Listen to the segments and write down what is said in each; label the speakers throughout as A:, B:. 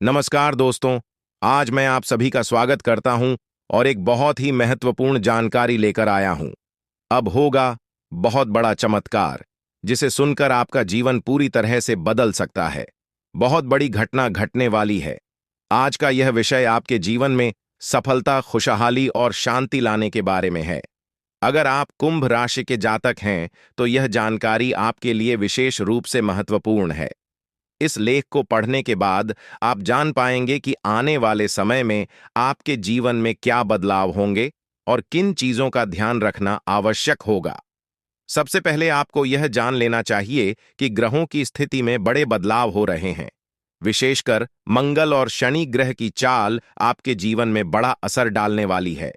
A: नमस्कार दोस्तों। आज मैं आप सभी का स्वागत करता हूं और एक बहुत ही महत्वपूर्ण जानकारी लेकर आया हूं। अब होगा बहुत बड़ा चमत्कार, जिसे सुनकर आपका जीवन पूरी तरह से बदल सकता है। बहुत बड़ी घटना घटने वाली है। आज का यह विषय आपके जीवन में सफलता, खुशहाली और शांति लाने के बारे में है। अगर आप कुंभ राशि के जातक हैं, तो यह जानकारी आपके लिए विशेष रूप से महत्वपूर्ण है। इस लेख को पढ़ने के बाद आप जान पाएंगे कि आने वाले समय में आपके जीवन में क्या बदलाव होंगे और किन चीजों का ध्यान रखना आवश्यक होगा। सबसे पहले आपको यह जान लेना चाहिए कि ग्रहों की स्थिति में बड़े बदलाव हो रहे हैं। विशेषकर मंगल और शनि ग्रह की चाल आपके जीवन में बड़ा असर डालने वाली है।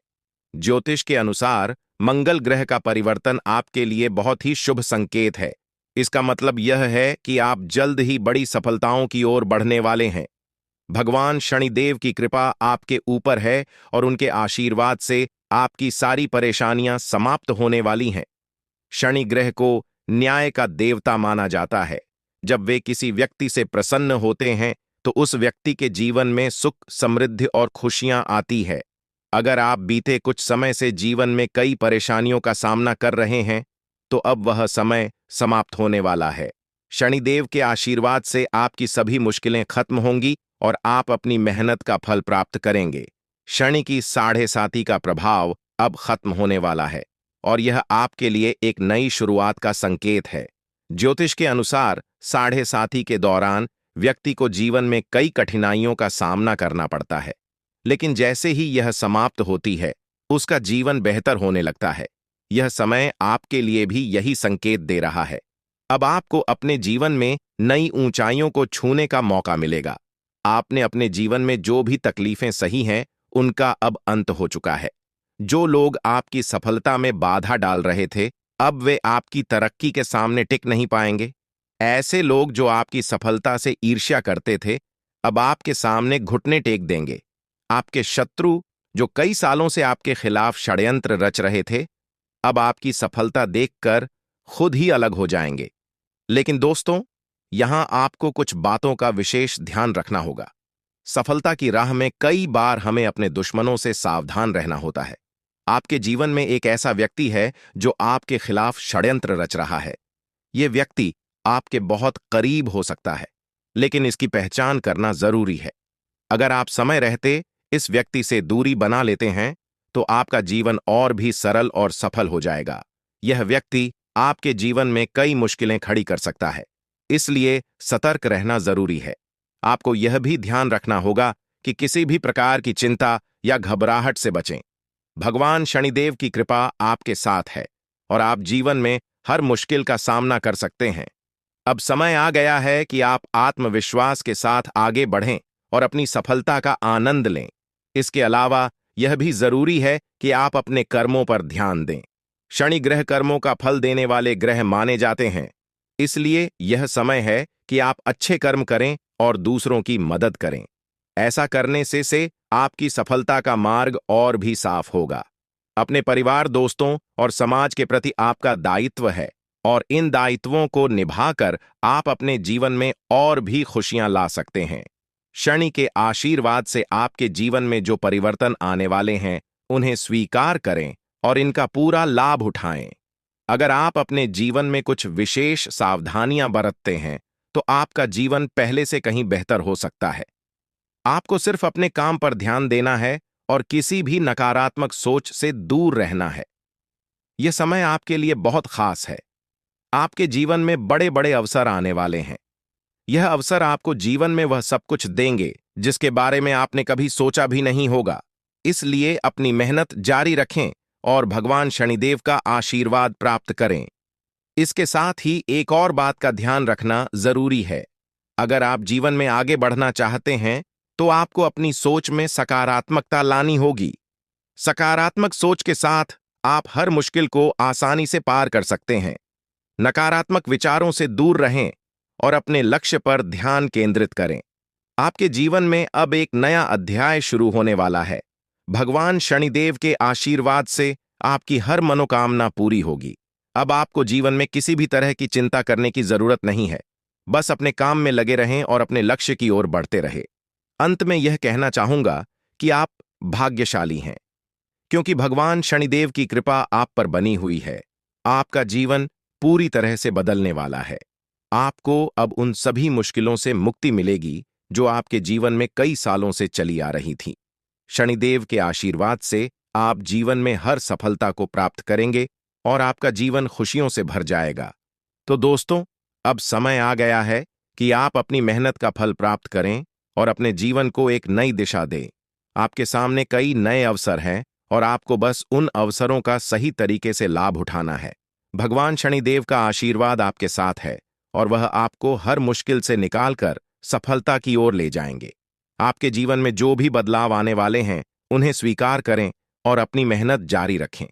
A: ज्योतिष के अनुसार मंगल ग्रह का परिवर्तन आपके लिए बहुत ही शुभ संकेत है। इसका मतलब यह है कि आप जल्द ही बड़ी सफलताओं की ओर बढ़ने वाले हैं। भगवान शनिदेव की कृपा आपके ऊपर है और उनके आशीर्वाद से आपकी सारी परेशानियां समाप्त होने वाली हैं। शनि ग्रह को न्याय का देवता माना जाता है। जब वे किसी व्यक्ति से प्रसन्न होते हैं, तो उस व्यक्ति के जीवन में सुख, समृद्धि और खुशियां आती है। अगर आप बीते कुछ समय से जीवन में कई परेशानियों का सामना कर रहे हैं, तो अब वह समय समाप्त होने वाला है। शनिदेव के आशीर्वाद से आपकी सभी मुश्किलें खत्म होंगी और आप अपनी मेहनत का फल प्राप्त करेंगे। शनि की साढ़े साती का प्रभाव अब खत्म होने वाला है और यह आपके लिए एक नई शुरुआत का संकेत है। ज्योतिष के अनुसार साढ़े साती के दौरान व्यक्ति को जीवन में कई कठिनाइयों का सामना करना पड़ता है, लेकिन जैसे ही यह समाप्त होती है, उसका जीवन बेहतर होने लगता है। यह समय आपके लिए भी यही संकेत दे रहा है। अब आपको अपने जीवन में नई ऊंचाइयों को छूने का मौका मिलेगा। आपने अपने जीवन में जो भी तकलीफें सही हैं, उनका अब अंत हो चुका है। जो लोग आपकी सफलता में बाधा डाल रहे थे, अब वे आपकी तरक्की के सामने टिक नहीं पाएंगे। ऐसे लोग जो आपकी सफलता से ईर्ष्या करते थे, अब आपके सामने घुटने टेक देंगे। आपके शत्रु, जो कई सालों से आपके खिलाफ षड्यंत्र रच रहे थे, अब आपकी सफलता देखकर खुद ही अलग हो जाएंगे। लेकिन दोस्तों, यहां आपको कुछ बातों का विशेष ध्यान रखना होगा। सफलता की राह में कई बार हमें अपने दुश्मनों से सावधान रहना होता है। आपके जीवन में एक ऐसा व्यक्ति है जो आपके खिलाफ षड्यंत्र रच रहा है। यह व्यक्ति आपके बहुत करीब हो सकता है, लेकिन इसकी पहचान करना जरूरी है। अगर आप समय रहते इस व्यक्ति से दूरी बना लेते हैं, तो आपका जीवन और भी सरल और सफल हो जाएगा। यह व्यक्ति आपके जीवन में कई मुश्किलें खड़ी कर सकता है, इसलिए सतर्क रहना जरूरी है। आपको यह भी ध्यान रखना होगा कि किसी भी प्रकार की चिंता या घबराहट से बचें। भगवान शनिदेव की कृपा आपके साथ है और आप जीवन में हर मुश्किल का सामना कर सकते हैं। अब समय आ गया है कि आप आत्मविश्वास के साथ आगे बढ़ें और अपनी सफलता का आनंद लें। इसके अलावा यह भी जरूरी है कि आप अपने कर्मों पर ध्यान दें। शनि ग्रह कर्मों का फल देने वाले ग्रह माने जाते हैं, इसलिए यह समय है कि आप अच्छे कर्म करें और दूसरों की मदद करें। ऐसा करने से आपकी सफलता का मार्ग और भी साफ होगा। अपने परिवार, दोस्तों और समाज के प्रति आपका दायित्व है और इन दायित्वों को निभाकर आप अपने जीवन में और भी खुशियां ला सकते हैं। शनि के आशीर्वाद से आपके जीवन में जो परिवर्तन आने वाले हैं, उन्हें स्वीकार करें और इनका पूरा लाभ उठाएं। अगर आप अपने जीवन में कुछ विशेष सावधानियां बरतते हैं, तो आपका जीवन पहले से कहीं बेहतर हो सकता है। आपको सिर्फ अपने काम पर ध्यान देना है और किसी भी नकारात्मक सोच से दूर रहना है। यह समय आपके लिए बहुत खास है। आपके जीवन में बड़े बड़े अवसर आने वाले हैं। यह अवसर आपको जीवन में वह सब कुछ देंगे जिसके बारे में आपने कभी सोचा भी नहीं होगा। इसलिए अपनी मेहनत जारी रखें और भगवान शनिदेव का आशीर्वाद प्राप्त करें। इसके साथ ही एक और बात का ध्यान रखना जरूरी है। अगर आप जीवन में आगे बढ़ना चाहते हैं, तो आपको अपनी सोच में सकारात्मकता लानी होगी। सकारात्मक सोच के साथ आप हर मुश्किल को आसानी से पार कर सकते हैं। नकारात्मक विचारों से दूर रहें और अपने लक्ष्य पर ध्यान केंद्रित करें। आपके जीवन में अब एक नया अध्याय शुरू होने वाला है। भगवान शनिदेव के आशीर्वाद से आपकी हर मनोकामना पूरी होगी। अब आपको जीवन में किसी भी तरह की चिंता करने की जरूरत नहीं है। बस अपने काम में लगे रहें और अपने लक्ष्य की ओर बढ़ते रहें। अंत में यह कहना चाहूंगा कि आप भाग्यशाली हैं, क्योंकि भगवान शनिदेव की कृपा आप पर बनी हुई है। आपका जीवन पूरी तरह से बदलने वाला है। आपको अब उन सभी मुश्किलों से मुक्ति मिलेगी जो आपके जीवन में कई सालों से चली आ रही थीं। शनिदेव के आशीर्वाद से आप जीवन में हर सफलता को प्राप्त करेंगे और आपका जीवन खुशियों से भर जाएगा। तो दोस्तों, अब समय आ गया है कि आप अपनी मेहनत का फल प्राप्त करें और अपने जीवन को एक नई दिशा दें। आपके सामने कई नए अवसर हैं और आपको बस उन अवसरों का सही तरीके से लाभ उठाना है। भगवान शनिदेव का आशीर्वाद आपके साथ है और वह आपको हर मुश्किल से निकालकर सफलता की ओर ले जाएंगे। आपके जीवन में जो भी बदलाव आने वाले हैं, उन्हें स्वीकार करें और अपनी मेहनत जारी रखें।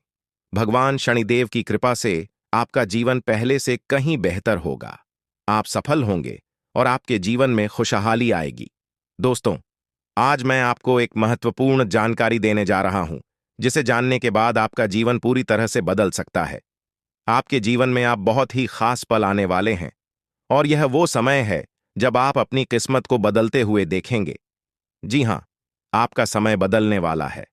A: भगवान शनिदेव की कृपा से आपका जीवन पहले से कहीं बेहतर होगा। आप सफल होंगे और आपके जीवन में खुशहाली आएगी। दोस्तों, आज मैं आपको एक महत्वपूर्ण जानकारी देने जा रहा हूं, जिसे जानने के बाद आपका जीवन पूरी तरह से बदल सकता है। आपके जीवन में आप बहुत ही खास पल आने वाले हैं और यह वो समय है जब आप अपनी किस्मत को बदलते हुए देखेंगे। जी हां, आपका समय बदलने वाला है।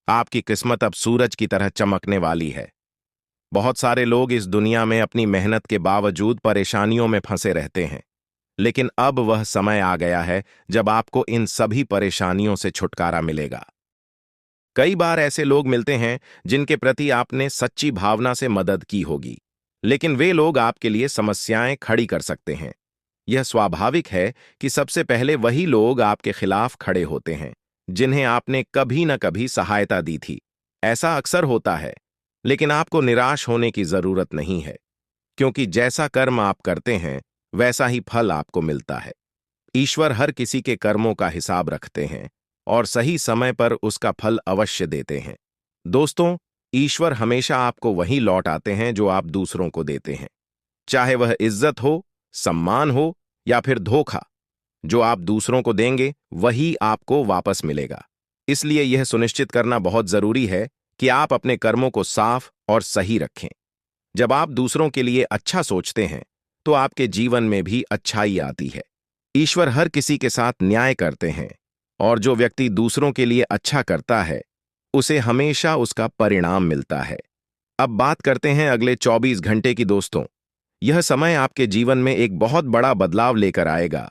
A: आपकी किस्मत अब सूरज की तरह चमकने वाली है। बहुत सारे लोग इस दुनिया में अपनी मेहनत के बावजूद परेशानियों में फंसे रहते हैं, लेकिन अब वह समय आ गया है जब आपको इन सभी परेशानियों से छुटकारा मिलेगा। कई बार ऐसे लोग मिलते हैं जिनके प्रति आपने सच्ची भावना से मदद की होगी, लेकिन वे लोग आपके लिए समस्याएं खड़ी कर सकते हैं। यह स्वाभाविक है कि सबसे पहले वही लोग आपके खिलाफ खड़े होते हैं जिन्हें आपने कभी न कभी सहायता दी थी। ऐसा अक्सर होता है, लेकिन आपको निराश होने की जरूरत नहीं है, क्योंकि जैसा कर्म आप करते हैं वैसा ही फल आपको मिलता है। ईश्वर हर किसी के कर्मों का हिसाब रखते हैं और सही समय पर उसका फल अवश्य देते हैं। दोस्तों, ईश्वर हमेशा आपको वही लौट आते हैं जो आप दूसरों को देते हैं। चाहे वह इज्जत हो, सम्मान हो या फिर धोखा, जो आप दूसरों को देंगे वही आपको वापस मिलेगा। इसलिए यह सुनिश्चित करना बहुत जरूरी है कि आप अपने कर्मों को साफ और सही रखें। जब आप दूसरों के लिए अच्छा सोचते हैं तो आपके जीवन में भी अच्छाई आती है। ईश्वर हर किसी के साथ न्याय करते हैं और जो व्यक्ति दूसरों के लिए अच्छा करता है उसे हमेशा उसका परिणाम मिलता है। अब बात करते हैं अगले 24 घंटे की। दोस्तों, यह समय आपके जीवन में एक बहुत बड़ा बदलाव लेकर आएगा।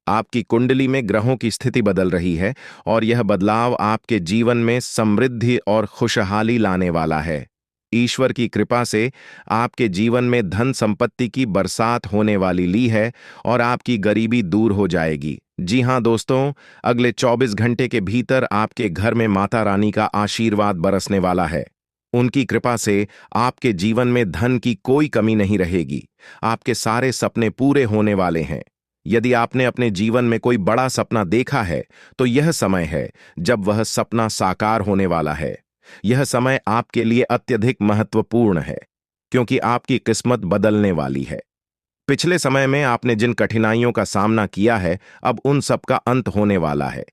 A: आपकी कुंडली में ग्रहों की स्थिति बदल रही है और यह बदलाव आपके जीवन में समृद्धि और खुशहाली लाने वाला है। ईश्वर की कृपा से आपके जीवन में धन संपत्ति की बरसात होने वाली ली है और आपकी गरीबी दूर हो जाएगी। जी हां दोस्तों, अगले 24 घंटे के भीतर आपके घर में माता रानी का आशीर्वाद बरसने वाला है। उनकी कृपा से आपके जीवन में धन की कोई कमी नहीं रहेगी। आपके सारे सपने पूरे होने वाले हैं। यदि आपने अपने जीवन में कोई बड़ा सपना देखा है तो यह समय है जब वह सपना साकार होने वाला है। यह समय आपके लिए अत्यधिक महत्वपूर्ण है, क्योंकि आपकी किस्मत बदलने वाली है। पिछले समय में आपने जिन कठिनाइयों का सामना किया है, अब उन सब का अंत होने वाला है।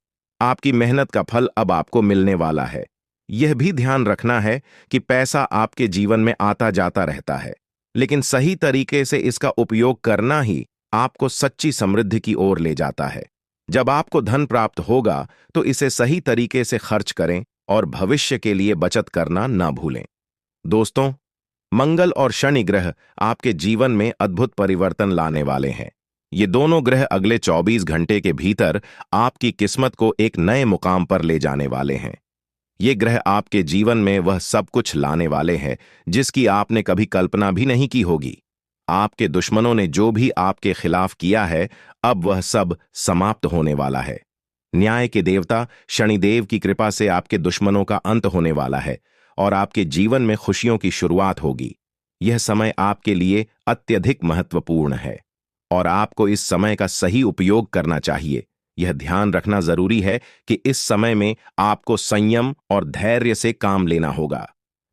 A: आपकी मेहनत का फल अब आपको मिलने वाला है। यह भी ध्यान रखना है कि पैसा आपके जीवन में आता जाता रहता है, लेकिन सही तरीके से इसका उपयोग करना ही आपको सच्ची समृद्धि की ओर ले जाता है। जब आपको धन प्राप्त होगा तो इसे सही तरीके से खर्च करें और भविष्य के लिए बचत करना ना भूलें। दोस्तों, मंगल और शनि ग्रह आपके जीवन में अद्भुत परिवर्तन लाने वाले हैं। ये दोनों ग्रह अगले 24 घंटे के भीतर आपकी किस्मत को एक नए मुकाम पर ले जाने वाले हैं। ये ग्रह आपके जीवन में वह सब कुछ लाने वाले हैं जिसकी आपने कभी कल्पना भी नहीं की होगी। आपके दुश्मनों ने जो भी आपके खिलाफ किया है, अब वह सब समाप्त होने वाला है। न्याय के देवता शनिदेव की कृपा से आपके दुश्मनों का अंत होने वाला है और आपके जीवन में खुशियों की शुरुआत होगी। यह समय आपके लिए अत्यधिक महत्वपूर्ण है और आपको इस समय का सही उपयोग करना चाहिए। यह ध्यान रखना जरूरी है कि इस समय में आपको संयम और धैर्य से काम लेना होगा।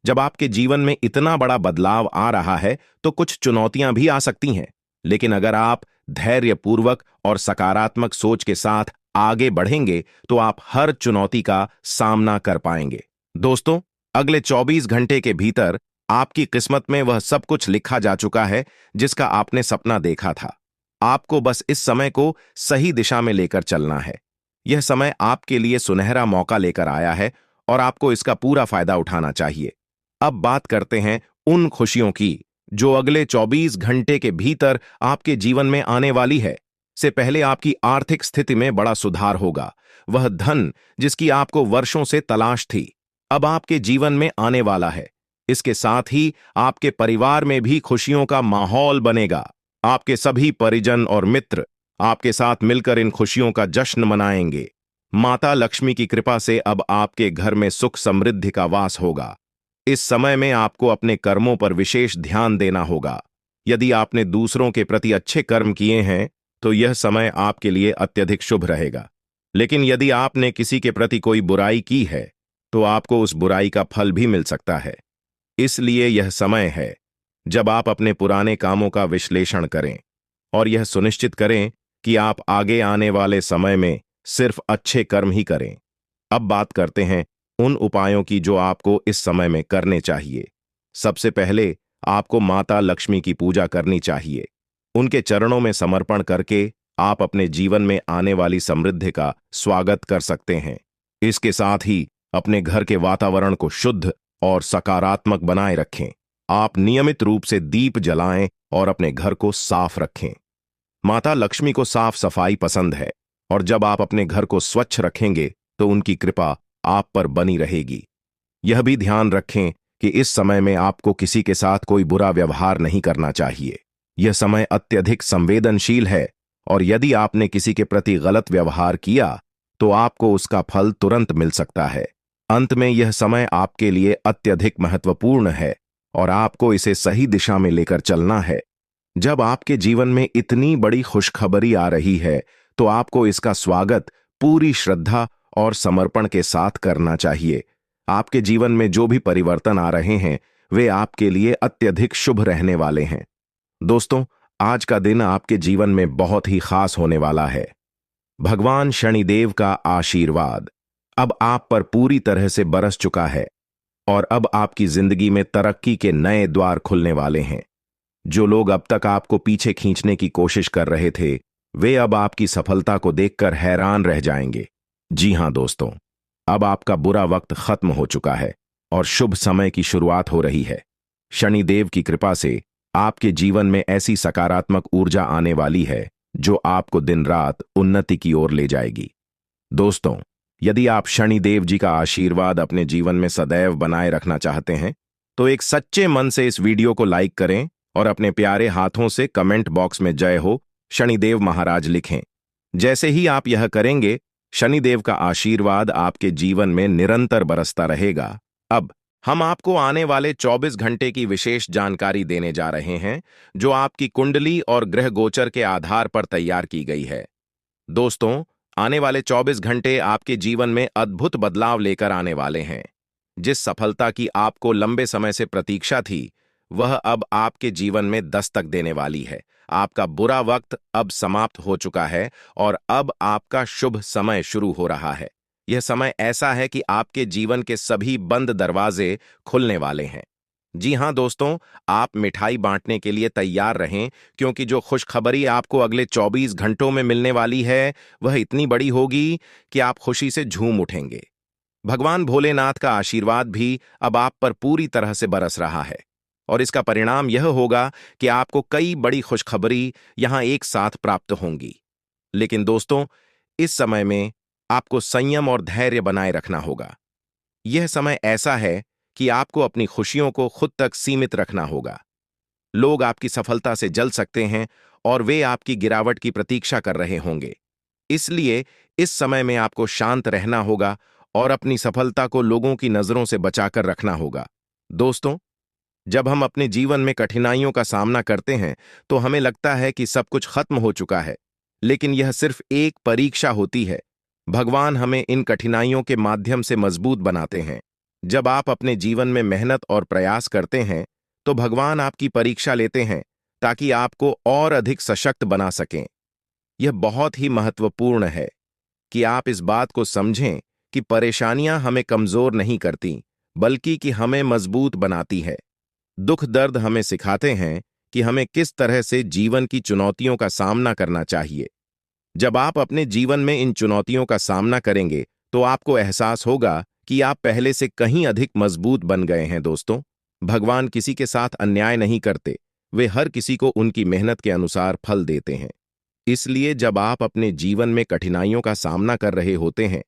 A: जब आपके जीवन में इतना बड़ा बदलाव आ रहा है तो कुछ चुनौतियां भी आ सकती हैं, लेकिन अगर आप धैर्यपूर्वक और सकारात्मक सोच के साथ आगे बढ़ेंगे तो आप हर चुनौती का सामना कर पाएंगे। दोस्तों, अगले 24 घंटे के भीतर आपकी किस्मत में वह सब कुछ लिखा जा चुका है जिसका आपने सपना देखा था। आपको बस इस समय को सही दिशा में लेकर चलना है। यह समय आपके लिए सुनहरा मौका लेकर आया है और आपको इसका पूरा फायदा उठाना चाहिए। अब बात करते हैं उन खुशियों की जो अगले 24 घंटे के भीतर आपके जीवन में आने वाली है। से पहले आपकी आर्थिक स्थिति में बड़ा सुधार होगा। वह धन जिसकी आपको वर्षों से तलाश थी, अब आपके जीवन में आने वाला है। इसके साथ ही आपके परिवार में भी खुशियों का माहौल बनेगा। आपके सभी परिजन और मित्र आपके साथ मिलकर इन खुशियों का जश्न मनाएंगे। माता लक्ष्मी की कृपा से अब आपके घर में सुख समृद्धि का वास होगा। इस समय में आपको अपने कर्मों पर विशेष ध्यान देना होगा। यदि आपने दूसरों के प्रति अच्छे कर्म किए हैं तो यह समय आपके लिए अत्यधिक शुभ रहेगा। लेकिन यदि आपने किसी के प्रति कोई बुराई की है तो आपको उस बुराई का फल भी मिल सकता है। इसलिए यह समय है जब आप अपने पुराने कामों का विश्लेषण करें और यह सुनिश्चित करें कि आप आगे आने वाले समय में सिर्फ अच्छे कर्म ही करें। अब बात करते हैं उन उपायों की जो आपको इस समय में करने चाहिए। सबसे पहले आपको माता लक्ष्मी की पूजा करनी चाहिए। उनके चरणों में समर्पण करके आप अपने जीवन में आने वाली समृद्धि का स्वागत कर सकते हैं। इसके साथ ही अपने घर के वातावरण को शुद्ध और सकारात्मक बनाए रखें। आप नियमित रूप से दीप जलाएं और अपने घर को साफ रखें। माता लक्ष्मी को साफ सफाई पसंद है और जब आप अपने घर को स्वच्छ रखेंगे तो उनकी कृपा आप पर बनी रहेगी। यह भी ध्यान रखें कि इस समय में आपको किसी के साथ कोई बुरा व्यवहार नहीं करना चाहिए। यह समय अत्यधिक संवेदनशील है और यदि आपने किसी के प्रति गलत व्यवहार किया तो आपको उसका फल तुरंत मिल सकता है। अंत में यह समय आपके लिए अत्यधिक महत्वपूर्ण है और आपको इसे सही दिशा में लेकर चलना है। जब आपके जीवन में इतनी बड़ी खुशखबरी आ रही है तो आपको इसका स्वागत पूरी श्रद्धा और समर्पण के साथ करना चाहिए। आपके जीवन में जो भी परिवर्तन आ रहे हैं वे आपके लिए अत्यधिक शुभ रहने वाले हैं। दोस्तों, आज का दिन आपके जीवन में बहुत ही खास होने वाला है। भगवान शनिदेव का आशीर्वाद अब आप पर पूरी तरह से बरस चुका है और अब आपकी जिंदगी में तरक्की के नए द्वार खुलने वाले हैं। जो लोग अब तक आपको पीछे खींचने की कोशिश कर रहे थे वे अब आपकी सफलता को देखकर हैरान रह जाएंगे। जी हां दोस्तों, अब आपका बुरा वक्त खत्म हो चुका है और शुभ समय की शुरुआत हो रही है। शनिदेव की कृपा से आपके जीवन में ऐसी सकारात्मक ऊर्जा आने वाली है जो आपको दिन रात उन्नति की ओर ले जाएगी। दोस्तों, यदि आप शनिदेव जी का आशीर्वाद अपने जीवन में सदैव बनाए रखना चाहते हैं तो एक सच्चे मन से इस वीडियो को लाइक करें और अपने प्यारे हाथों से कमेंट बॉक्स में जय हो शनिदेव महाराज लिखें। जैसे ही आप यह करेंगे शनिदेव का आशीर्वाद आपके जीवन में निरंतर बरसता रहेगा। अब हम आपको आने वाले 24 घंटे की विशेष जानकारी देने जा रहे हैं जो आपकी कुंडली और ग्रह गोचर के आधार पर तैयार की गई है। दोस्तों, आने वाले 24 घंटे आपके जीवन में अद्भुत बदलाव लेकर आने वाले हैं। जिस सफलता की आपको लंबे समय से प्रतीक्षा थी वह अब आपके जीवन में दस्तक देने वाली है। आपका बुरा वक्त अब समाप्त हो चुका है और अब आपका शुभ समय शुरू हो रहा है। यह समय ऐसा है कि आपके जीवन के सभी बंद दरवाजे खुलने वाले हैं। जी हां दोस्तों, आप मिठाई बांटने के लिए तैयार रहें क्योंकि जो खुशखबरी आपको अगले 24 घंटों में मिलने वाली है वह इतनी बड़ी होगी कि आप खुशी से झूम उठेंगे। भगवान भोलेनाथ का आशीर्वाद भी अब आप पर पूरी तरह से बरस रहा है और इसका परिणाम यह होगा कि आपको कई बड़ी खुशखबरी यहां एक साथ प्राप्त होंगी। लेकिन दोस्तों, इस समय में आपको संयम और धैर्य बनाए रखना होगा। यह समय ऐसा है कि आपको अपनी खुशियों को खुद तक सीमित रखना होगा। लोग आपकी सफलता से जल सकते हैं और वे आपकी गिरावट की प्रतीक्षा कर रहे होंगे। इसलिए इस समय में आपको शांत रहना होगा और अपनी सफलता को लोगों की नजरों से बचाकर रखना होगा। दोस्तों, जब हम अपने जीवन में कठिनाइयों का सामना करते हैं तो हमें लगता है कि सब कुछ खत्म हो चुका है, लेकिन यह सिर्फ एक परीक्षा होती है। भगवान हमें इन कठिनाइयों के माध्यम से मजबूत बनाते हैं। जब आप अपने जीवन में मेहनत और प्रयास करते हैं तो भगवान आपकी परीक्षा लेते हैं ताकि आपको और अधिक सशक्त बना सकें। यह बहुत ही महत्वपूर्ण है कि आप इस बात को समझें कि परेशानियां हमें कमजोर नहीं करती बल्कि कि हमें मजबूत बनाती है। दुख दर्द हमें सिखाते हैं कि हमें किस तरह से जीवन की चुनौतियों का सामना करना चाहिए। जब आप अपने जीवन में इन चुनौतियों का सामना करेंगे तो आपको एहसास होगा कि आप पहले से कहीं अधिक मजबूत बन गए हैं। दोस्तों, भगवान किसी के साथ अन्याय नहीं करते, वे हर किसी को उनकी मेहनत के अनुसार फल देते हैं। इसलिए जब आप अपने जीवन में कठिनाइयों का सामना कर रहे होते हैं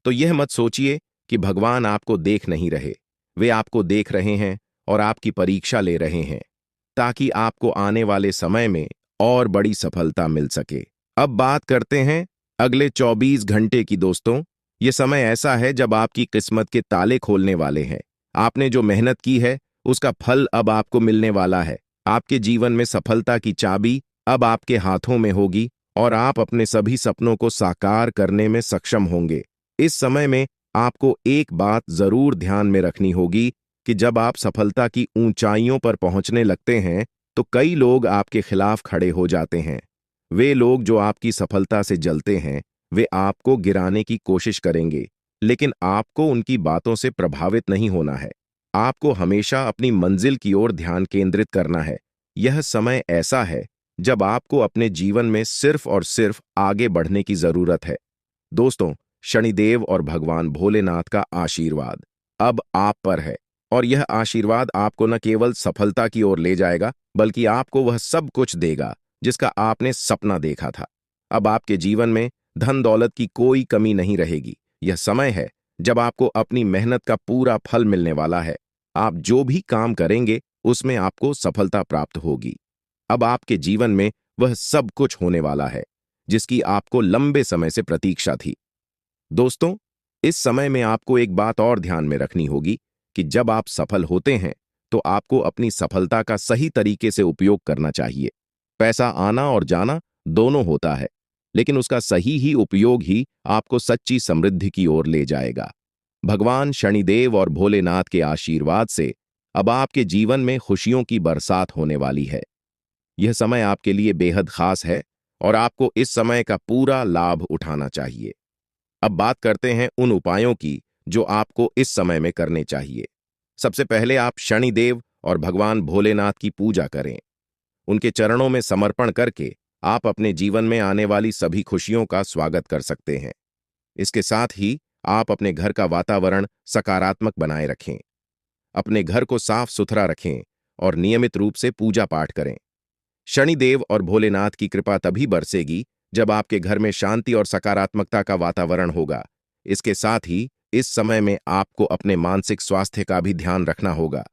A: तो यह मत सोचिए कि भगवान आपको देख नहीं रहे। वे आपको देख रहे हैं और आपकी परीक्षा ले रहे हैं ताकि आपको आने वाले समय में और बड़ी सफलता मिल सके। अब बात करते हैं अगले 24 घंटे की। दोस्तों, ये समय ऐसा है जब आपकी किस्मत के ताले खोलने वाले हैं। आपने जो मेहनत की है उसका फल अब आपको मिलने वाला है। आपके जीवन में सफलता की चाबी अब आपके हाथों में होगी और आप अपने सभी सपनों को साकार करने में सक्षम होंगे। इस समय में आपको एक बात जरूर ध्यान में रखनी होगी कि जब आप सफलता की ऊंचाइयों पर पहुंचने लगते हैं तो कई लोग आपके खिलाफ खड़े हो जाते हैं। वे लोग जो आपकी सफलता से जलते हैं, वे आपको गिराने की कोशिश करेंगे, लेकिन आपको उनकी बातों से प्रभावित नहीं होना है। आपको हमेशा अपनी मंजिल की ओर ध्यान केंद्रित करना है। यह समय ऐसा है जब आपको अपने जीवन में सिर्फ और सिर्फ आगे बढ़ने की जरूरत है। दोस्तों, शनिदेव और भगवान भोलेनाथ का आशीर्वाद अब आप पर है और यह आशीर्वाद आपको न केवल सफलता की ओर ले जाएगा बल्कि आपको वह सब कुछ देगा जिसका आपने सपना देखा था। अब आपके जीवन में धन दौलत की कोई कमी नहीं रहेगी। यह समय है जब आपको अपनी मेहनत का पूरा फल मिलने वाला है। आप जो भी काम करेंगे उसमें आपको सफलता प्राप्त होगी। अब आपके जीवन में वह सब कुछ होने वाला है जिसकी आपको लंबे समय से प्रतीक्षा थी। दोस्तों, इस समय में आपको एक बात और ध्यान में रखनी होगी कि जब आप सफल होते हैं तो आपको अपनी सफलता का सही तरीके से उपयोग करना चाहिए। पैसा आना और जाना दोनों होता है, लेकिन उसका सही ही उपयोग ही आपको सच्ची समृद्धि की ओर ले जाएगा। भगवान शनिदेव और भोलेनाथ के आशीर्वाद से अब आपके जीवन में खुशियों की बरसात होने वाली है। यह समय आपके लिए बेहद खास है और आपको इस समय का पूरा लाभ उठाना चाहिए। अब बात करते हैं उन उपायों की जो आपको इस समय में करने चाहिए। सबसे पहले आप शनिदेव और भगवान भोलेनाथ की पूजा करें। उनके चरणों में समर्पण करके आप अपने जीवन में आने वाली सभी खुशियों का स्वागत कर सकते हैं। इसके साथ ही आप अपने घर का वातावरण सकारात्मक बनाए रखें। अपने घर को साफ सुथरा रखें और नियमित रूप से पूजा पाठ करें। शनिदेव और भोलेनाथ की कृपा तभी बरसेगी जब आपके घर में शांति और सकारात्मकता का वातावरण होगा। इसके साथ ही इस समय में आपको अपने मानसिक स्वास्थ्य का भी ध्यान रखना होगा।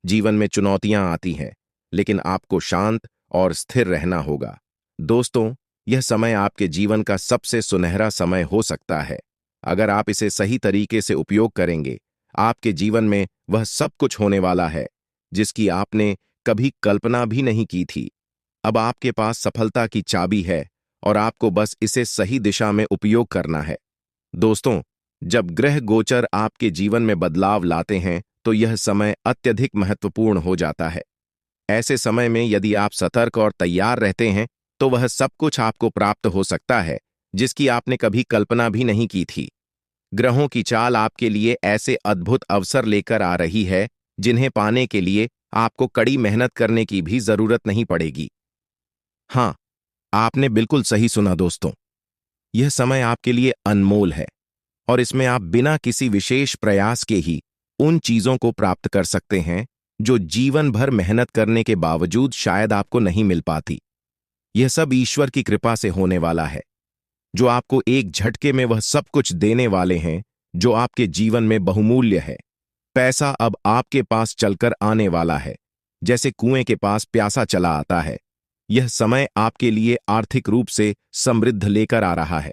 A: जीवन में चुनौतियां आती हैं, लेकिन आपको शांत और स्थिर रहना होगा। दोस्तों, यह समय आपके जीवन का सबसे सुनहरा समय हो सकता है। अगर आप इसे सही तरीके से उपयोग करेंगे, आपके जीवन में वह सब कुछ होने वाला है जिसकी आपने कभी कल्पना भी नहीं की थी। अब आपके पास सफलता की चाबी है और आपको बस इसे सही दिशा में उपयोग करना है। दोस्तों, जब ग्रह गोचर आपके जीवन में बदलाव लाते हैं तो यह समय अत्यधिक महत्वपूर्ण हो जाता है। ऐसे समय में यदि आप सतर्क और तैयार रहते हैं तो वह सब कुछ आपको प्राप्त हो सकता है जिसकी आपने कभी कल्पना भी नहीं की थी। ग्रहों की चाल आपके लिए ऐसे अद्भुत अवसर लेकर आ रही है जिन्हें पाने के लिए आपको कड़ी मेहनत करने की भी जरूरत नहीं पड़ेगी। हाँ, आपने बिल्कुल सही सुना दोस्तों। यह समय आपके लिए अनमोल है और इसमें आप बिना किसी विशेष प्रयास के ही उन चीजों को प्राप्त कर सकते हैं जो जीवन भर मेहनत करने के बावजूद शायद आपको नहीं मिल पाती। यह सब ईश्वर की कृपा से होने वाला है, जो आपको एक झटके में वह सब कुछ देने वाले हैं जो आपके जीवन में बहुमूल्य है। पैसा अब आपके पास चलकर आने वाला है, जैसे कुएं के पास प्यासा चला आता है। यह समय आपके लिए आर्थिक रूप से समृद्ध लेकर आ रहा है।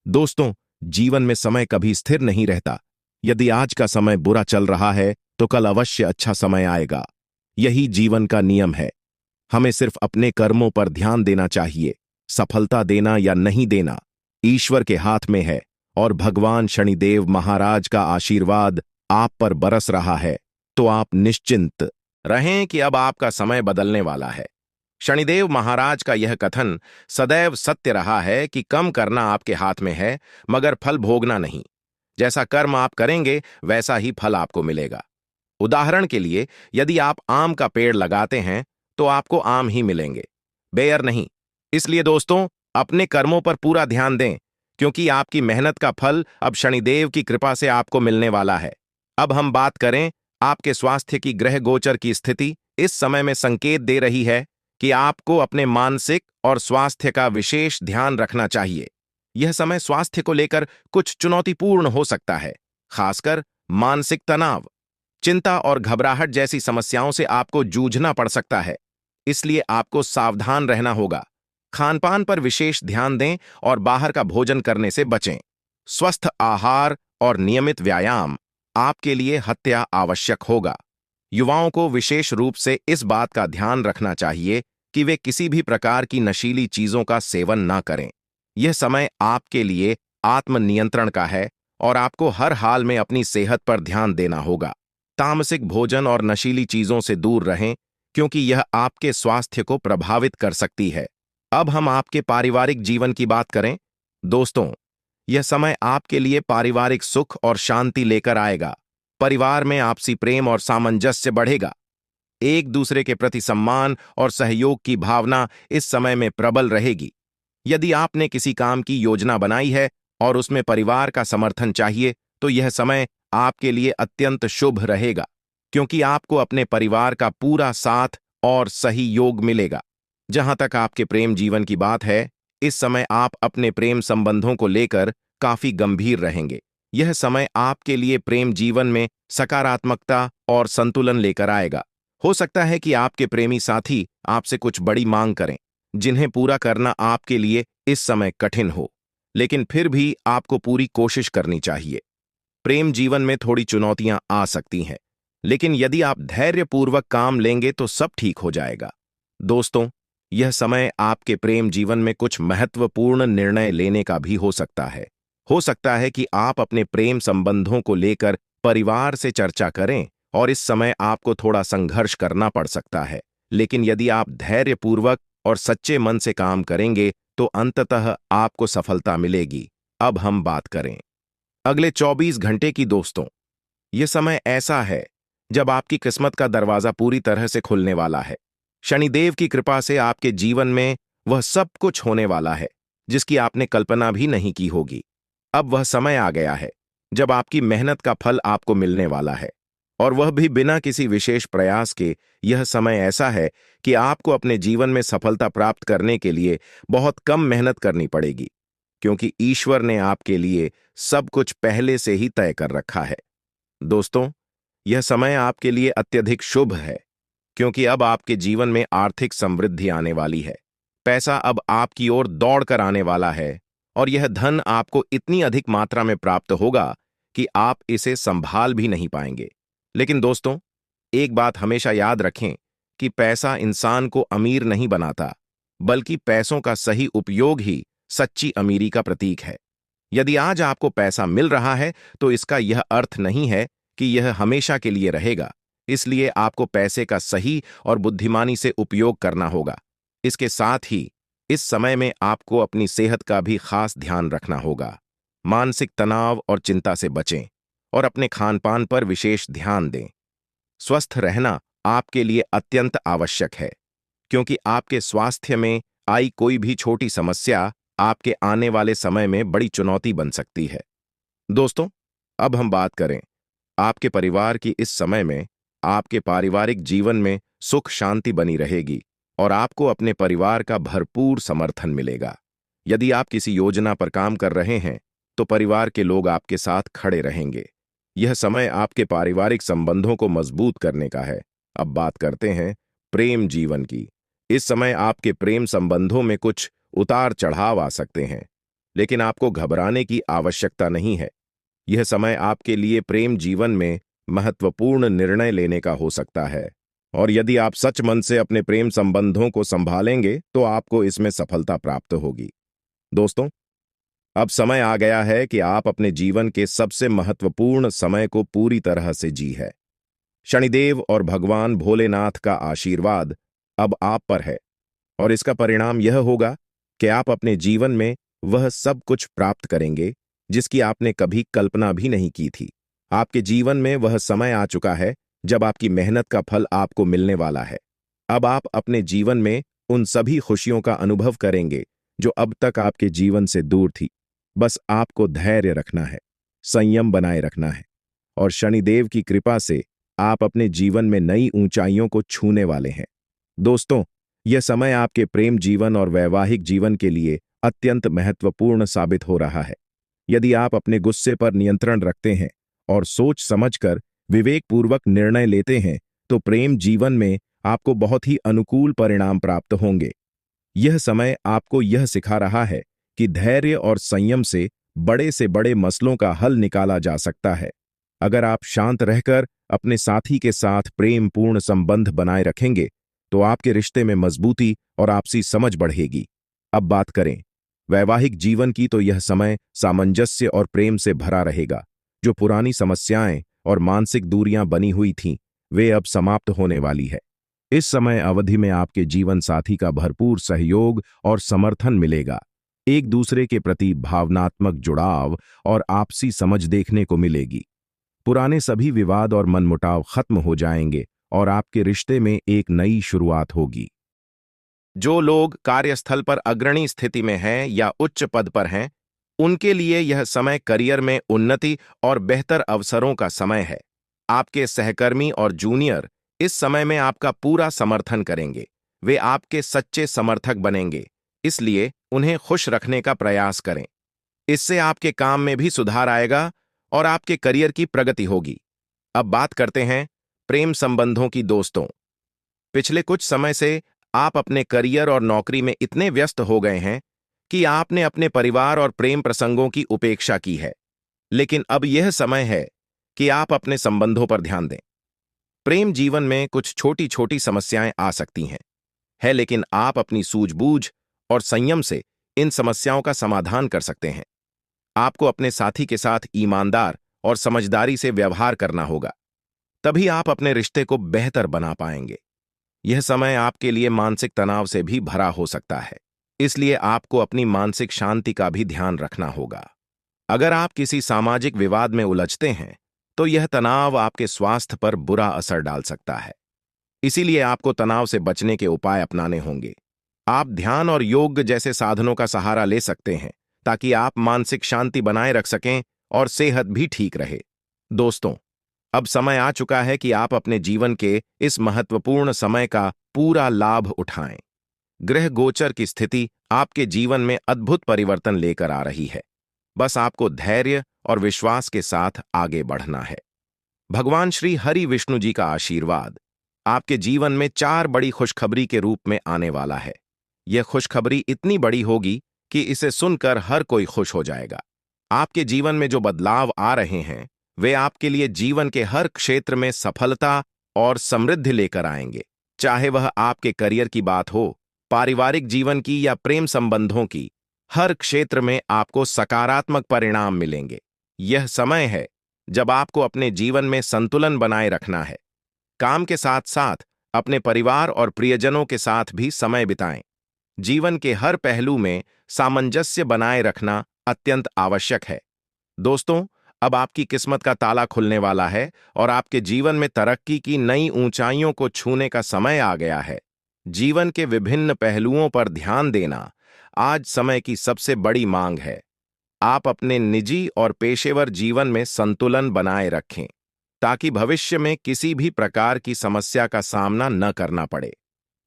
A: दोस्तों, जीवन में समय कभी स्थिर नहीं रहता। यदि आज का समय बुरा चल रहा है तो कल अवश्य अच्छा समय आएगा। यही जीवन का नियम है। हमें सिर्फ अपने कर्मों पर ध्यान देना चाहिए। सफलता देना या नहीं देना ईश्वर के हाथ में है और भगवान शनिदेव महाराज का आशीर्वाद आप पर बरस रहा है। तो आप निश्चिंत रहें कि अब आपका समय बदलने वाला है। शनिदेव महाराज का यह कथन सदैव सत्य रहा है कि कम करना आपके हाथ में है, मगर फल भोगना नहीं। जैसा कर्म आप करेंगे वैसा ही फल आपको मिलेगा। उदाहरण के लिए, यदि आप आम का पेड़ लगाते हैं तो आपको आम ही मिलेंगे, बेर नहीं। इसलिए दोस्तों, अपने कर्मों पर पूरा ध्यान दें, क्योंकि आपकी मेहनत का फल अब शनिदेव की कृपा से आपको मिलने वाला है। अब हम बात करें आपके स्वास्थ्य की। ग्रह गोचर की स्थिति इस समय में संकेत दे रही है कि आपको अपने मानसिक और स्वास्थ्य का विशेष ध्यान रखना चाहिए। यह समय स्वास्थ्य को लेकर कुछ चुनौतीपूर्ण हो सकता है, खासकर मानसिक तनाव, चिंता और घबराहट जैसी समस्याओं से आपको जूझना पड़ सकता है। इसलिए आपको सावधान रहना होगा। खानपान पर विशेष ध्यान दें और बाहर का भोजन करने से बचें। स्वस्थ आहार और नियमित व्यायाम आपके लिए हत्या आवश्यक होगा। युवाओं को विशेष रूप से इस बात का ध्यान रखना चाहिए कि वे किसी भी प्रकार की नशीली चीजों का सेवन ना करें। यह समय आपके लिए आत्मनियंत्रण का है और आपको हर हाल में अपनी सेहत पर ध्यान देना होगा। तामसिक भोजन और नशीली चीजों से दूर रहें, क्योंकि यह आपके स्वास्थ्य को प्रभावित कर सकती है। अब हम आपके पारिवारिक जीवन की बात करें। दोस्तों, यह समय आपके लिए पारिवारिक सुख और शांति लेकर आएगा। परिवार में आपसी प्रेम और सामंजस्य बढ़ेगा। एक दूसरे के प्रति सम्मान और सहयोग की भावना इस समय में प्रबल रहेगी। यदि आपने किसी काम की योजना बनाई है और उसमें परिवार का समर्थन चाहिए, तो यह समय आपके लिए अत्यंत शुभ रहेगा, क्योंकि आपको अपने परिवार का पूरा साथ और सही योग मिलेगा। जहां तक आपके प्रेम जीवन की बात है, इस समय आप अपने प्रेम संबंधों को लेकर काफी गंभीर रहेंगे। यह समय आपके लिए प्रेम जीवन में सकारात्मकता और संतुलन लेकर आएगा। हो सकता है कि आपके प्रेमी साथी आपसे कुछ बड़ी मांग करें, जिन्हें पूरा करना आपके लिए इस समय कठिन हो, लेकिन फिर भी आपको पूरी कोशिश करनी चाहिए। प्रेम जीवन में थोड़ी चुनौतियां आ सकती हैं, लेकिन यदि आप धैर्यपूर्वक काम लेंगे तो सब ठीक हो जाएगा। दोस्तों, यह समय आपके प्रेम जीवन में कुछ महत्वपूर्ण निर्णय लेने का भी हो सकता है। हो सकता है कि आप अपने प्रेम संबंधों को लेकर परिवार से चर्चा करें और इस समय आपको थोड़ा संघर्ष करना पड़ सकता है, लेकिन यदि आप धैर्यपूर्वक और सच्चे मन से काम करेंगे तो अंततः आपको सफलता मिलेगी। अब हम बात करें अगले 24 घंटे की। दोस्तों, यह समय ऐसा है जब आपकी किस्मत का दरवाजा पूरी तरह से खुलने वाला है। शनिदेव की कृपा से आपके जीवन में वह सब कुछ होने वाला है जिसकी आपने कल्पना भी नहीं की होगी। अब वह समय आ गया है जब आपकी मेहनत का फल आपको मिलने वाला है, और वह भी बिना किसी विशेष प्रयास के। यह समय ऐसा है कि आपको अपने जीवन में सफलता प्राप्त करने के लिए बहुत कम मेहनत करनी पड़ेगी, क्योंकि ईश्वर ने आपके लिए सब कुछ पहले से ही तय कर रखा है। दोस्तों, यह समय आपके लिए अत्यधिक शुभ है, क्योंकि अब आपके जीवन में आर्थिक समृद्धि आने वाली है। पैसा अब आपकी ओर दौड़ कर आने वाला है, और यह धन आपको इतनी अधिक मात्रा में प्राप्त होगा कि आप इसे संभाल भी नहीं पाएंगे। लेकिन दोस्तों, एक बात हमेशा याद रखें कि पैसा इंसान को अमीर नहीं बनाता, बल्कि पैसों का सही उपयोग ही सच्ची अमीरी का प्रतीक है। यदि आज आपको पैसा मिल रहा है, तो इसका यह अर्थ नहीं है कि यह हमेशा के लिए रहेगा। इसलिए आपको पैसे का सही और बुद्धिमानी से उपयोग करना होगा। इसके साथ ही इस समय में आपको अपनी सेहत का भी खास ध्यान रखना होगा। मानसिक तनाव और चिंता से बचें और अपने खानपान पर विशेष ध्यान दें। स्वस्थ रहना आपके लिए अत्यंत आवश्यक है, क्योंकि आपके स्वास्थ्य में आई कोई भी छोटी समस्या आपके आने वाले समय में बड़ी चुनौती बन सकती है। दोस्तों, अब हम बात करें आपके परिवार की। इस समय में आपके पारिवारिक जीवन में सुख शांति बनी रहेगी और आपको अपने परिवार का भरपूर समर्थन मिलेगा। यदि आप किसी योजना पर काम कर रहे हैं, तो परिवार के लोग आपके साथ खड़े रहेंगे। यह समय आपके पारिवारिक संबंधों को मजबूत करने का है। अब बात करते हैं प्रेम जीवन की। इस समय आपके प्रेम संबंधों में कुछ उतार चढ़ाव आ सकते हैं, लेकिन आपको घबराने की आवश्यकता नहीं है। यह समय आपके लिए प्रेम जीवन में महत्वपूर्ण निर्णय लेने का हो सकता है, और यदि आप सच मन से अपने प्रेम संबंधों को संभालेंगे तो आपको इसमें सफलता प्राप्त होगी। दोस्तों, अब समय आ गया है कि आप अपने जीवन के सबसे महत्वपूर्ण समय को पूरी तरह से जी है। शनिदेव और भगवान भोलेनाथ का आशीर्वाद अब आप पर है, और इसका परिणाम यह होगा कि आप अपने जीवन में वह सब कुछ प्राप्त करेंगे जिसकी आपने कभी कल्पना भी नहीं की थी। आपके जीवन में वह समय आ चुका है जब आपकी मेहनत का फल आपको मिलने वाला है। अब आप अपने जीवन में उन सभी खुशियों का अनुभव करेंगे जो अब तक आपके जीवन से दूर थी। बस आपको धैर्य रखना है, संयम बनाए रखना है, और शनिदेव की कृपा से आप अपने जीवन में नई ऊंचाइयों को छूने वाले हैं। दोस्तों, यह समय आपके प्रेम जीवन और वैवाहिक जीवन के लिए अत्यंत महत्वपूर्ण साबित हो रहा है। यदि आप अपने गुस्से पर नियंत्रण रखते हैं और सोच समझकर विवेकपूर्वक निर्णय लेते हैं, तो प्रेम जीवन में आपको बहुत ही अनुकूल परिणाम प्राप्त होंगे। यह समय आपको यह सिखा रहा है कि धैर्य और संयम से बड़े मसलों का हल निकाला जा सकता है। अगर आप शांत रहकर अपने साथी के साथ प्रेमपूर्ण संबंध बनाए रखेंगे, तो आपके रिश्ते में मजबूती और आपसी समझ बढ़ेगी। अब बात करें वैवाहिक जीवन की, तो यह समय सामंजस्य और प्रेम से भरा रहेगा। जो पुरानी समस्याएं और मानसिक दूरियां बनी हुई थीं, वे अब समाप्त होने वाली है। इस समय अवधि में आपके जीवन साथी का भरपूर सहयोग और समर्थन मिलेगा। एक दूसरे के प्रति भावनात्मक जुड़ाव और आपसी समझ देखने को मिलेगी। पुराने सभी विवाद और मनमुटाव खत्म हो जाएंगे और आपके रिश्ते में एक नई शुरुआत होगी। जो लोग कार्यस्थल पर अग्रणी स्थिति में हैं या उच्च पद पर हैं, उनके लिए यह समय करियर में उन्नति और बेहतर अवसरों का समय है। आपके सहकर्मी और जूनियर इस समय में आपका पूरा समर्थन करेंगे। वे आपके सच्चे समर्थक बनेंगे, इसलिए उन्हें खुश रखने का प्रयास करें। इससे आपके काम में भी सुधार आएगा और आपके करियर की प्रगति होगी। अब बात करते हैं प्रेम संबंधों की। दोस्तों, पिछले कुछ समय से आप अपने करियर और नौकरी में इतने व्यस्त हो गए हैं कि आपने अपने परिवार और प्रेम प्रसंगों की उपेक्षा की है। लेकिन अब यह समय है कि आप अपने संबंधों पर ध्यान दें। प्रेम जीवन में कुछ छोटी छोटी समस्याएं आ सकती हैं, लेकिन आप अपनी सूझबूझ और संयम से इन समस्याओं का समाधान कर सकते हैं। आपको अपने साथी के साथ ईमानदार और समझदारी से व्यवहार करना होगा, तभी आप अपने रिश्ते को बेहतर बना पाएंगे। यह समय आपके लिए मानसिक तनाव से भी भरा हो सकता है, इसलिए आपको अपनी मानसिक शांति का भी ध्यान रखना होगा। अगर आप किसी सामाजिक विवाद में उलझते हैं, तो यह तनाव आपके स्वास्थ्य पर बुरा असर डाल सकता है। इसीलिए आपको तनाव से बचने के उपाय अपनाने होंगे। आप ध्यान और योग जैसे साधनों का सहारा ले सकते हैं, ताकि आप मानसिक शांति बनाए रख सकें और सेहत भी ठीक रहे। दोस्तों, अब समय आ चुका है कि आप अपने जीवन के इस महत्वपूर्ण समय का पूरा लाभ उठाएं। ग्रह गोचर की स्थिति आपके जीवन में अद्भुत परिवर्तन लेकर आ रही है। बस आपको धैर्य और विश्वास के साथ आगे बढ़ना है। भगवान श्री हरि विष्णु जी का आशीर्वाद आपके जीवन में 4 बड़ी खुशखबरी के रूप में आने वाला है। यह खुशखबरी इतनी बड़ी होगी कि इसे सुनकर हर कोई खुश हो जाएगा। आपके जीवन में जो बदलाव आ रहे हैं, वे आपके लिए जीवन के हर क्षेत्र में सफलता और समृद्धि लेकर आएंगे। चाहे वह आपके करियर की बात हो, पारिवारिक जीवन की या प्रेम संबंधों की, हर क्षेत्र में आपको सकारात्मक परिणाम मिलेंगे। यह समय है जब आपको अपने जीवन में संतुलन बनाए रखना है। काम के साथ साथ अपने परिवार और प्रियजनों के साथ भी समय बिताएं। जीवन के हर पहलू में सामंजस्य बनाए रखना अत्यंत आवश्यक है। दोस्तों, अब आपकी किस्मत का ताला खुलने वाला है और आपके जीवन में तरक्की की नई ऊंचाइयों को छूने का समय आ गया है। जीवन के विभिन्न पहलुओं पर ध्यान देना आज समय की सबसे बड़ी मांग है। आप अपने निजी और पेशेवर जीवन में संतुलन बनाए रखें, ताकि भविष्य में किसी भी प्रकार की समस्या का सामना न करना पड़े।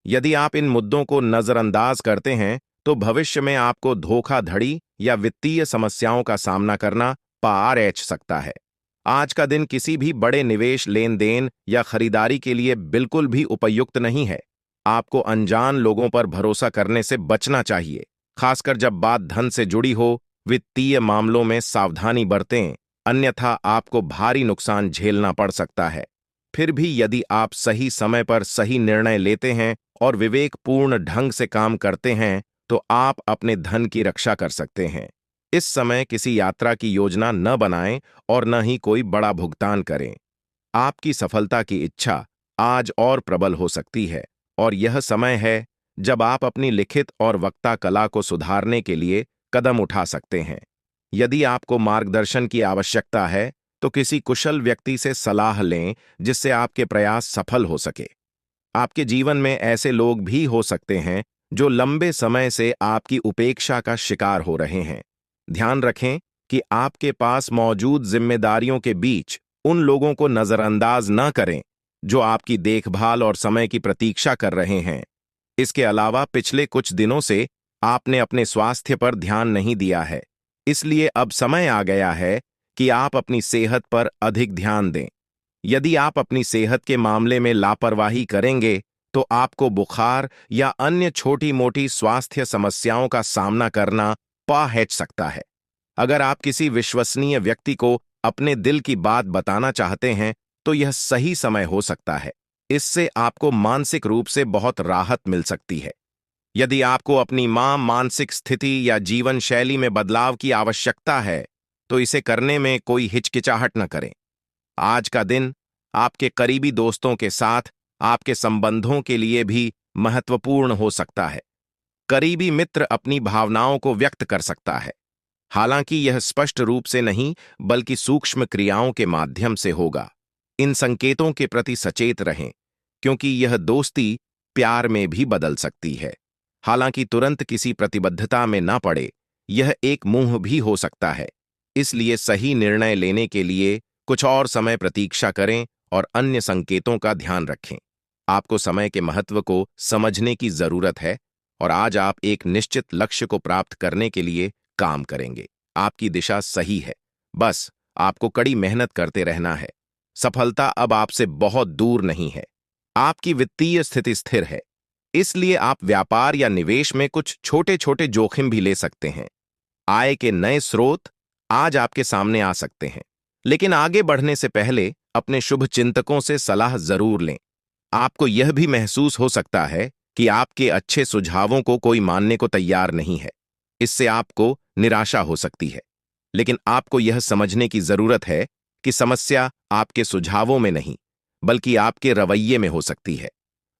A: यदि आप इन मुद्दों को नजरअंदाज करते हैं, तो भविष्य में आपको धोखाधड़ी या वित्तीय समस्याओं का सामना करना पड़ सकता है। आज का दिन किसी भी बड़े निवेश, लेन देन या खरीदारी के लिए बिल्कुल भी उपयुक्त नहीं है। आपको अनजान लोगों पर भरोसा करने से बचना चाहिए, खासकर जब बात धन से जुड़ी हो। वित्तीय मामलों में सावधानी बरतें, अन्यथा आपको भारी नुकसान झेलना पड़ सकता है। फिर भी यदि आप सही समय पर सही निर्णय लेते हैं और विवेकपूर्ण ढंग से काम करते हैं, तो आप अपने धन की रक्षा कर सकते हैं। इस समय किसी यात्रा की योजना न बनाएं और न ही कोई बड़ा भुगतान करें। आपकी सफलता की इच्छा आज और प्रबल हो सकती है, और यह समय है जब आप अपनी लिखित और वक्ता कला को सुधारने के लिए कदम उठा सकते हैं। यदि आपको मार्गदर्शन की आवश्यकता है, तो किसी कुशल व्यक्ति से सलाह लें, जिससे आपके प्रयास सफल हो सके। आपके जीवन में ऐसे लोग भी हो सकते हैं जो लंबे समय से आपकी उपेक्षा का शिकार हो रहे हैं। ध्यान रखें कि आपके पास मौजूद जिम्मेदारियों के बीच उन लोगों को नजरअंदाज न करें जो आपकी देखभाल और समय की प्रतीक्षा कर रहे हैं। इसके अलावा पिछले कुछ दिनों से आपने अपने स्वास्थ्य पर ध्यान नहीं दिया है, इसलिए अब समय आ गया है कि आप अपनी सेहत पर अधिक ध्यान दें। यदि आप अपनी सेहत के मामले में लापरवाही करेंगे तो आपको बुखार या अन्य छोटी मोटी स्वास्थ्य समस्याओं का सामना करना पड़ सकता है। अगर आप किसी विश्वसनीय व्यक्ति को अपने दिल की बात बताना चाहते हैं तो यह सही समय हो सकता है। इससे आपको मानसिक रूप से बहुत राहत मिल सकती है। यदि आपको अपनी मानसिक स्थिति या जीवन शैली में बदलाव की आवश्यकता है तो इसे करने में कोई हिचकिचाहट न करें। आज का दिन आपके करीबी दोस्तों के साथ आपके संबंधों के लिए भी महत्वपूर्ण हो सकता है। करीबी मित्र अपनी भावनाओं को व्यक्त कर सकता है, हालांकि यह स्पष्ट रूप से नहीं बल्कि सूक्ष्म क्रियाओं के माध्यम से होगा। इन संकेतों के प्रति सचेत रहें, क्योंकि यह दोस्ती प्यार में भी बदल सकती है। हालांकि तुरंत किसी प्रतिबद्धता में न पड़े, यह एक मुंह भी हो सकता है। इसलिए सही निर्णय लेने के लिए कुछ और समय प्रतीक्षा करें और अन्य संकेतों का ध्यान रखें। आपको समय के महत्व को समझने की जरूरत है और आज आप एक निश्चित लक्ष्य को प्राप्त करने के लिए काम करेंगे। आपकी दिशा सही है, बस आपको कड़ी मेहनत करते रहना है। सफलता अब आपसे बहुत दूर नहीं है। आपकी वित्तीय स्थिति स्थिर है, इसलिए आप व्यापार या निवेश में कुछ छोटे छोटे जोखिम भी ले सकते हैं। आय के नए स्रोत आज आपके सामने आ सकते हैं, लेकिन आगे बढ़ने से पहले अपने शुभ चिंतकों से सलाह जरूर लें। आपको यह भी महसूस हो सकता है कि आपके अच्छे सुझावों को कोई मानने को तैयार नहीं है। इससे आपको निराशा हो सकती है, लेकिन आपको यह समझने की जरूरत है कि समस्या आपके सुझावों में नहीं बल्कि आपके रवैये में हो सकती है।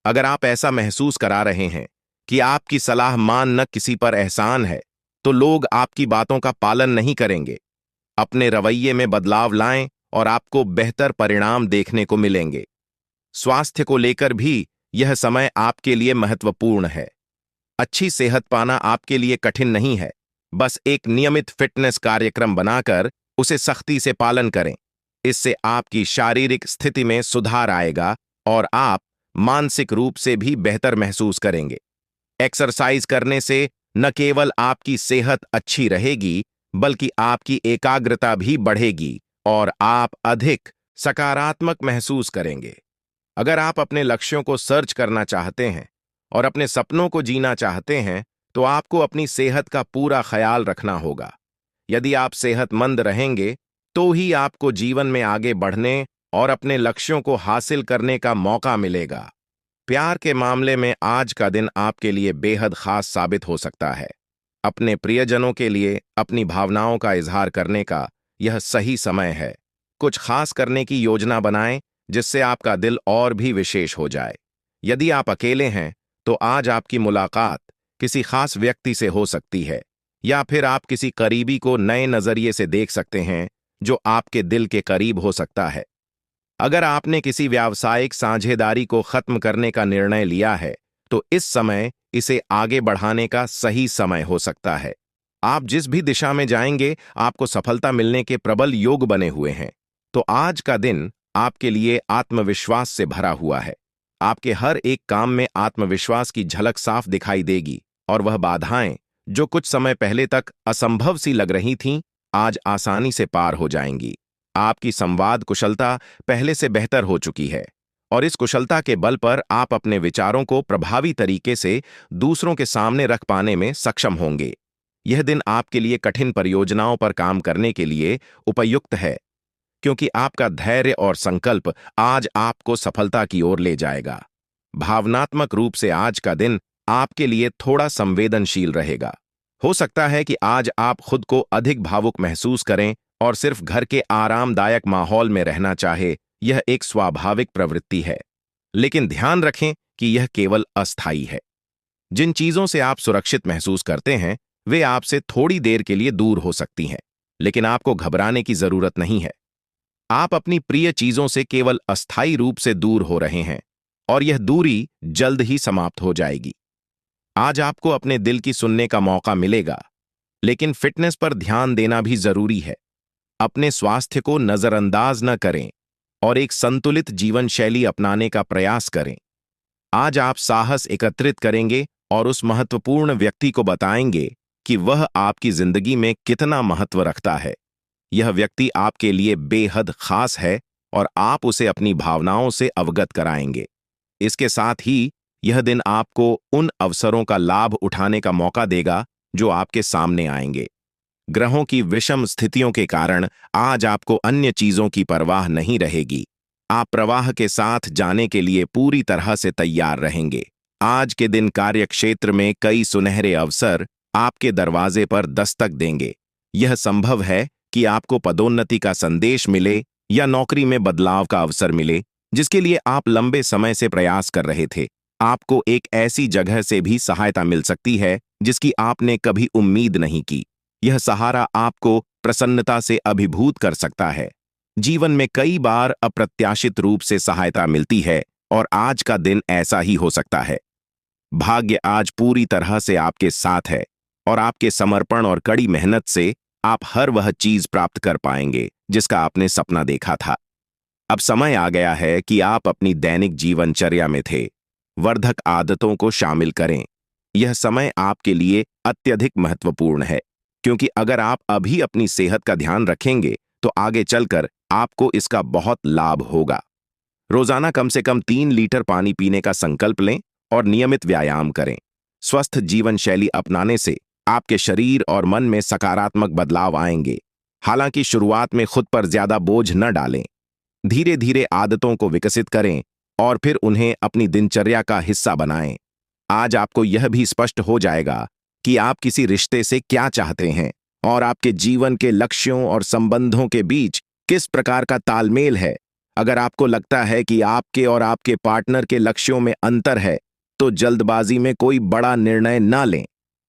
A: अगर आप ऐसा महसूस करा रहे हैं कि आपकी सलाह मान न किसी पर एहसान है, तो लोग आपकी बातों का पालन नहीं करेंगे। अपने रवैये में बदलाव लाएं और आपको बेहतर परिणाम देखने को मिलेंगे। स्वास्थ्य को लेकर भी यह समय आपके लिए महत्वपूर्ण है। अच्छी सेहत पाना आपके लिए कठिन नहीं है, बस एक नियमित फिटनेस कार्यक्रम बनाकर उसे सख्ती से पालन करें। इससे आपकी शारीरिक स्थिति में सुधार आएगा और आप मानसिक रूप से भी बेहतर महसूस करेंगे। एक्सरसाइज करने से न केवल आपकी सेहत अच्छी रहेगी, बल्कि आपकी एकाग्रता भी बढ़ेगी और आप अधिक सकारात्मक महसूस करेंगे। अगर आप अपने लक्ष्यों को सर्च करना चाहते हैं और अपने सपनों को जीना चाहते हैं, तो आपको अपनी सेहत का पूरा ख्याल रखना होगा। यदि आप सेहतमंद रहेंगे, तो ही आपको जीवन में आगे बढ़ने और अपने लक्ष्यों को हासिल करने का मौका मिलेगा। प्यार के मामले में आज का दिन आपके लिए बेहद खास साबित हो सकता है। अपने प्रियजनों के लिए अपनी भावनाओं का इजहार करने का यह सही समय है। कुछ खास करने की योजना बनाएं जिससे आपका दिल और भी विशेष हो जाए। यदि आप अकेले हैं तो आज आपकी मुलाकात किसी खास व्यक्ति से हो सकती है, या फिर आप किसी करीबी को नए नजरिए से देख सकते हैं जो आपके दिल के करीब हो सकता है। अगर आपने किसी व्यावसायिक साझेदारी को खत्म करने का निर्णय लिया है तो इस समय इसे आगे बढ़ाने का सही समय हो सकता है। आप जिस भी दिशा में जाएंगे, आपको सफलता मिलने के प्रबल योग बने हुए हैं। तो आज का दिन आपके लिए आत्मविश्वास से भरा हुआ है। आपके हर एक काम में आत्मविश्वास की झलक साफ दिखाई देगी और वह बाधाएं जो कुछ समय पहले तक असंभव सी लग रही थीं, आज आसानी से पार हो जाएंगी। आपकी संवाद कुशलता पहले से बेहतर हो चुकी है और इस कुशलता के बल पर आप अपने विचारों को प्रभावी तरीके से दूसरों के सामने रख पाने में सक्षम होंगे। यह दिन आपके लिए कठिन परियोजनाओं पर काम करने के लिए उपयुक्त है, क्योंकि आपका धैर्य और संकल्प आज आपको सफलता की ओर ले जाएगा। भावनात्मक रूप से आज का दिन आपके लिए थोड़ा संवेदनशील रहेगा। हो सकता है कि आज आप खुद को अधिक भावुक महसूस करें और सिर्फ घर के आरामदायक माहौल में रहना चाहे। यह एक स्वाभाविक प्रवृत्ति है, लेकिन ध्यान रखें कि यह केवल अस्थायी है। जिन चीजों से आप सुरक्षित महसूस करते हैं वे आपसे थोड़ी देर के लिए दूर हो सकती हैं, लेकिन आपको घबराने की जरूरत नहीं है। आप अपनी प्रिय चीजों से केवल अस्थायी रूप से दूर हो रहे हैं और यह दूरी जल्द ही समाप्त हो जाएगी। आज आपको अपने दिल की सुनने का मौका मिलेगा, लेकिन फिटनेस पर ध्यान देना भी जरूरी है। अपने स्वास्थ्य को नजरअंदाज न करें और एक संतुलित जीवन शैली अपनाने का प्रयास करें। आज आप साहस एकत्रित करेंगे और उस महत्वपूर्ण व्यक्ति को बताएंगे कि वह आपकी जिंदगी में कितना महत्व रखता है। यह व्यक्ति आपके लिए बेहद खास है और आप उसे अपनी भावनाओं से अवगत कराएंगे। इसके साथ ही यह दिन आपको उन अवसरों का लाभ उठाने का मौका देगा जो आपके सामने आएंगे। ग्रहों की विषम स्थितियों के कारण आज आपको अन्य चीजों की परवाह नहीं रहेगी। आप प्रवाह के साथ जाने के लिए पूरी तरह से तैयार रहेंगे। आज के दिन कार्यक्षेत्र में कई सुनहरे अवसर आपके दरवाजे पर दस्तक देंगे। यह संभव है कि आपको पदोन्नति का संदेश मिले या नौकरी में बदलाव का अवसर मिले, जिसके लिए आप लंबे समय से प्रयास कर रहे थे। आपको एक ऐसी जगह से भी सहायता मिल सकती है जिसकी आपने कभी उम्मीद नहीं की। यह सहारा आपको प्रसन्नता से अभिभूत कर सकता है। जीवन में कई बार अप्रत्याशित रूप से सहायता मिलती है और आज का दिन ऐसा ही हो सकता है। भाग्य आज पूरी तरह से आपके साथ है और आपके समर्पण और कड़ी मेहनत से आप हर वह चीज प्राप्त कर पाएंगे जिसका आपने सपना देखा था। अब समय आ गया है कि आप अपनी दैनिक जीवनचर्या में थे वर्धक आदतों को शामिल करें। यह समय आपके लिए अत्यधिक महत्वपूर्ण है, क्योंकि अगर आप अभी अपनी सेहत का ध्यान रखेंगे तो आगे चलकर आपको इसका बहुत लाभ होगा। रोजाना कम से कम 3 लीटर पानी पीने का संकल्प लें और नियमित व्यायाम करें। स्वस्थ जीवन शैली अपनाने से आपके शरीर और मन में सकारात्मक बदलाव आएंगे। हालांकि शुरुआत में खुद पर ज्यादा बोझ न डालें। धीरे धीरे आदतों को विकसित करें और फिर उन्हें अपनी दिनचर्या का हिस्सा बनाएं। आज आपको यह भी स्पष्ट हो जाएगा कि आप किसी रिश्ते से क्या चाहते हैं और आपके जीवन के लक्ष्यों और संबंधों के बीच किस प्रकार का तालमेल है। अगर आपको लगता है कि आपके और आपके पार्टनर के लक्ष्यों में अंतर है, तो जल्दबाजी में कोई बड़ा निर्णय न लें।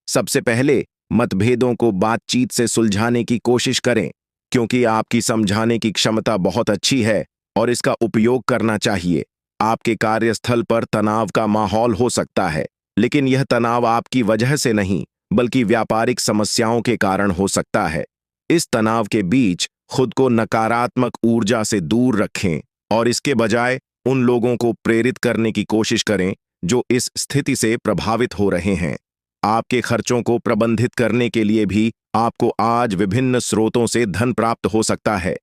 A: सबसे पहले मतभेदों को बातचीत से सुलझाने की कोशिश करें, क्योंकि आपकी समझाने की क्षमता बहुत अच्छी है और इसका उपयोग करना चाहिए। आपके कार्यस्थल पर तनाव का माहौल हो सकता है, लेकिन यह तनाव आपकी वजह से नहीं बल्कि व्यापारिक समस्याओं के कारण हो सकता है। इस तनाव के बीच खुद को नकारात्मक ऊर्जा से दूर रखें और इसके बजाय उन लोगों को प्रेरित करने की कोशिश करें जो इस स्थिति से प्रभावित हो रहे हैं। आपके खर्चों को प्रबंधित करने के लिए भी आपको आज विभिन्न स्रोतों से धन प्राप्त हो सकता है।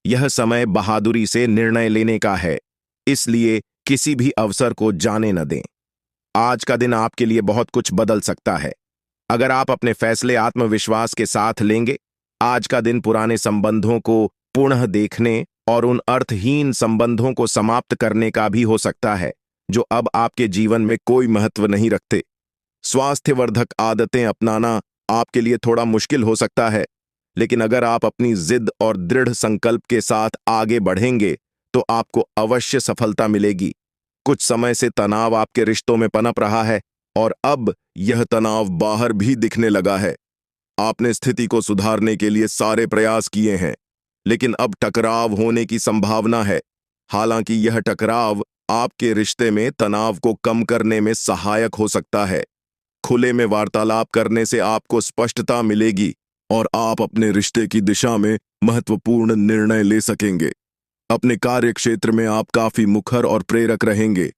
A: यह समय बहादुरी से निर्णय लेने का है, इसलिए किसी भी अवसर को जाने न दें। आज का दिन आपके लिए बहुत कुछ बदल सकता है अगर आप अपने फैसले आत्मविश्वास के साथ लेंगे। आज का दिन पुराने संबंधों को पुनः देखने और उन अर्थहीन संबंधों को समाप्त करने का भी हो सकता है जो अब आपके जीवन में कोई महत्व नहीं रखते। स्वास्थ्यवर्धक आदतें अपनाना आपके लिए थोड़ा मुश्किल हो सकता है, लेकिन अगर आप अपनी जिद और दृढ़ संकल्प के साथ आगे बढ़ेंगे तो आपको अवश्य सफलता मिलेगी। कुछ समय से तनाव आपके रिश्तों में पनप रहा है और अब यह तनाव बाहर भी दिखने लगा है। आपने स्थिति को सुधारने के लिए सारे प्रयास किए हैं, लेकिन अब टकराव होने की संभावना है। हालांकि यह टकराव आपके रिश्ते में तनाव को कम करने में सहायक हो सकता है। खुले में वार्तालाप करने से आपको स्पष्टता मिलेगी और आप अपने रिश्ते की दिशा में महत्वपूर्ण निर्णय ले सकेंगे। अपने कार्यक्षेत्र में आप काफी मुखर और प्रेरक रहेंगे।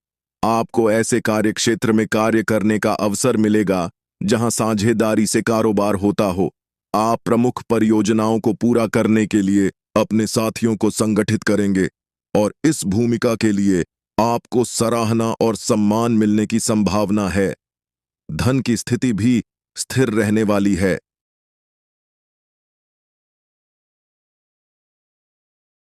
A: आपको ऐसे कार्यक्षेत्र में कार्य करने का अवसर मिलेगा जहां साझेदारी से कारोबार होता हो। आप प्रमुख परियोजनाओं को पूरा करने के लिए अपने साथियों को संगठित करेंगे और इस भूमिका के लिए आपको सराहना और सम्मान मिलने की संभावना है। धन की स्थिति भी स्थिर रहने वाली है